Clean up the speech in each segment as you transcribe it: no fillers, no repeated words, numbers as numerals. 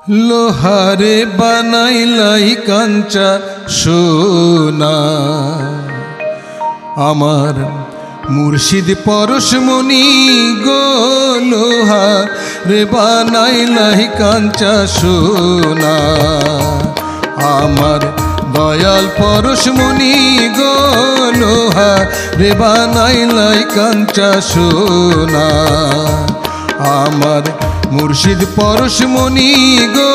লোহারে বানাইলাই কাঞ্চা সোনা আমার মুর্শিদ পরশমণি গো লোহারে বানাইলাই কাঞ্চা সোনা আমার দয়াল পরশমণি গো লোহারে বানাইলাই কাঞ্চা সোনা আমার মুর্শিদ পরশমণি গো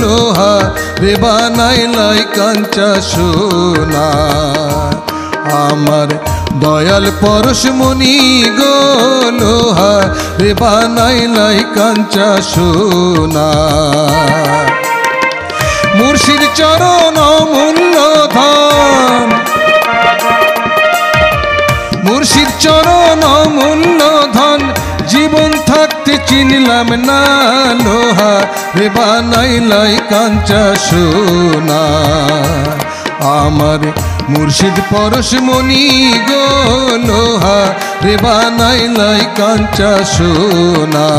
লোহারে বানাইলাই কাঞ্চা সোনা আমার দয়াল পরশমণি গো লোহারে বানাইলাই কাঞ্চা সোনা মুর্শিদ চরণ অমূল্য ধন মুর্শিদ চরণ অমূল্য ধন জীবন থাকতে চিনলাম না লোহারে বানাইলাই কাঞ্চা সোনা আমার মুর্শিদ পরশমণি গো লোহারে বানাইলাই কাঞ্চা সোনা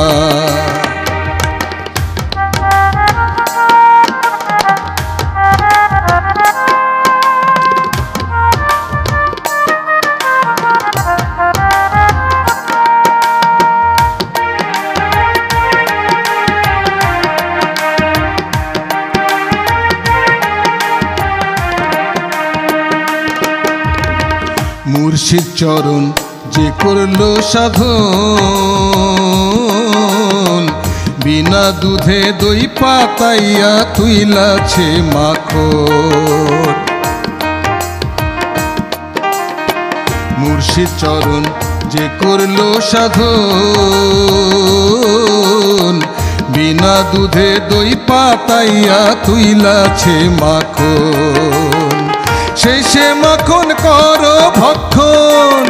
মুর্শিদ চরণ যে করলো সাধন বিনা দুধে দই পাতাইয়া তুইলাছে মাখন মুর্শিদ চরণ যে করলো সাধন বিনা দুধে দই পাতাইয়া তুইলাছে মাখন শেষে মাখন করো ভক্ষণ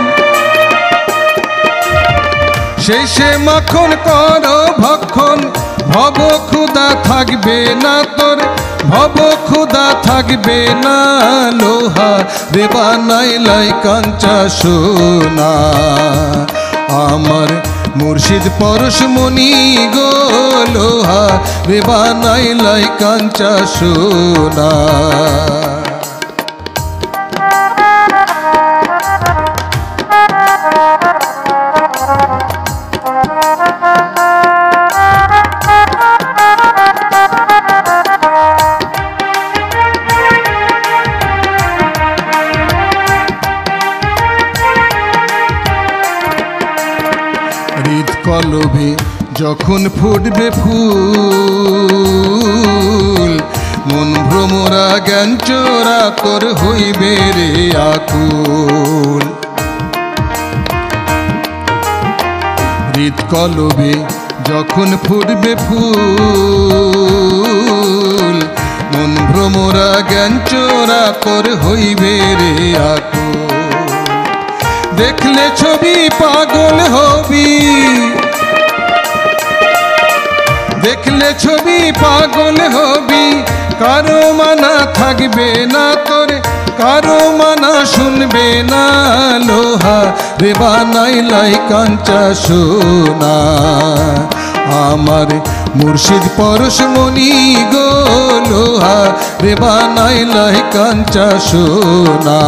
শেষে মাখন করো ভক্ষণ ভব ক্ষুধা থাকবে না তোর ভব ক্ষুধা থাকবে না লোহারে বানাইলাই কাঞ্চা সোনা আমার মুর্শিদ পরশমণি গো লোহারে বানাইলাই কাঞ্চা সোনা কলবে যখন ফুটবে ফুল মন ভ্রমরা জ্ঞান চোরা তোর হইবে রে আকুল হৃদ কলবে যখন ফুটবে ফুল মন ভ্রমরা জ্ঞান চোরা তোর হইবে রে আকুল দেখলে ছবি পাগল হবি দেখলে ছবি পাগল হবি কারো মানা থাকবে না তোর কারো মানা শুনবে না লোহারে বানাইলাই কাঞ্চা সোনা আমার মুর্শিদ পরশমণি গো লোহারে বানাইলাই কাঞ্চা সোনা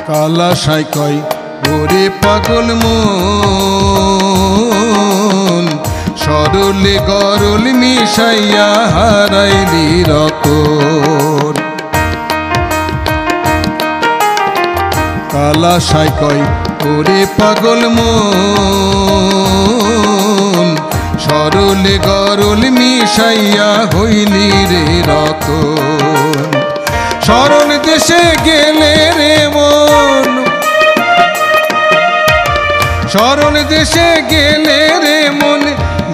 কালা সাই কয় ওরে পাগল মন সরলে গরল মিশাইয়া হারাইলি রতন কালা সাই কয় ওরে পাগল মন সরলে গরল মিশাইয়া হইলি রে রতন শরণ দেশে গেলে রে মন শরণ দেশে গেলে রে মন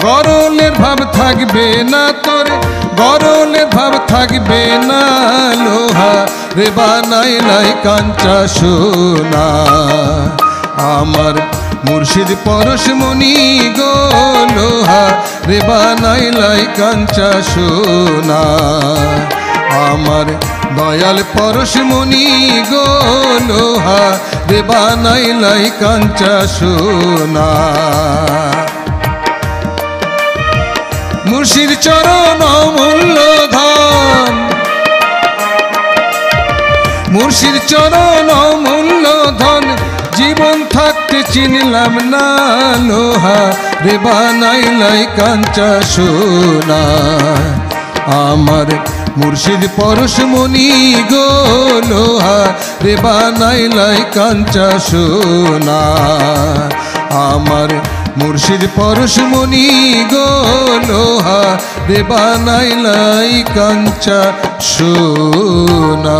গরলের ভাব থাকবে না তোর গরলের ভাব থাকবে না লোহারে বানাইলাই কাঞ্চা সোনা আমার মুর্শিদ পরশমণি গো লোহা রে বানাইলাই কাঞ্চা সোনা আমার দয়াল পরশমণি গো লোহা রে বানাইলাই কাঞ্চা সোনা মুর্শিদ চরণ অমূল্য ধন মুর্শিদ চরণ অমূল্য ধন জীবন থাকতে চিনলাম না লোহা রে বানাইলাই কাঞ্চা সোনা আমার মুর্শিদ পরশমণি গো লোহা রে বানাইলাই কাঞ্চা সোনা আমার মুর্শিদ পরশমণি গো লোহা রে বানাইলাই কাঞ্চা সোনা।